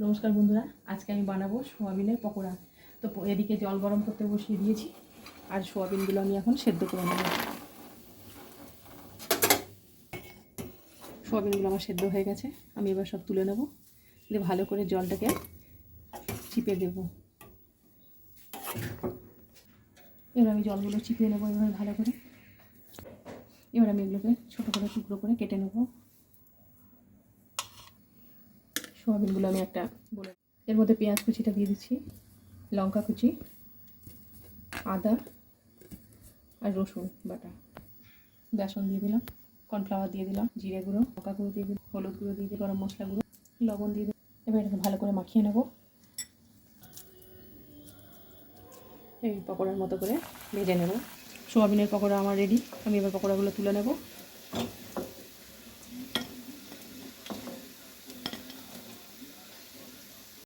নমস্কার বন্ধুরা, আজকে আমি বানাবো সোয়াবিনের পকোড়া। তো এদিকে জল গরম করতে বসিয়ে দিয়েছি, আর সোয়াবিনগুলো আমি এখন সেদ্ধ করে নেব। সোয়াবিনগুলো আমার সেদ্ধ হয়ে গেছে, আমি এবার সব তুলে নেব, দিয়ে ভালো করে জলটাকে চিপে দেব। এবার আমি জলগুলো চিপিয়ে নেবো এভাবে ভালো করে। এবার আমি এগুলোকে ছোটো করে টুকরো করে কেটে নেব। সোয়াবিনগুলো আমি একটা বলে, এর মধ্যে পেঁয়াজ কুচিটা দিয়ে দিচ্ছি, লঙ্কা কুচি, আদা আর রসুন বাটা, বেসন দিয়ে দিলাম, কর্নফ্লাওয়ার দিয়ে দিলাম, জিরে গুঁড়ো, লঙ্কা গুঁড়ো দিয়ে দিলাম, হলুদ গুঁড়ো দিয়ে দিলাম, গরম মশলা গুঁড়ো, লবণ দিয়ে দিলাম। এবার এটাকে ভালো করে মাখিয়ে নেব। এই পকোড়ার মতো করে ভেজে নেব। সোয়াবিনের পকোড়া আমার রেডি। আমি এবার পকোড়াগুলো তুলে নেব।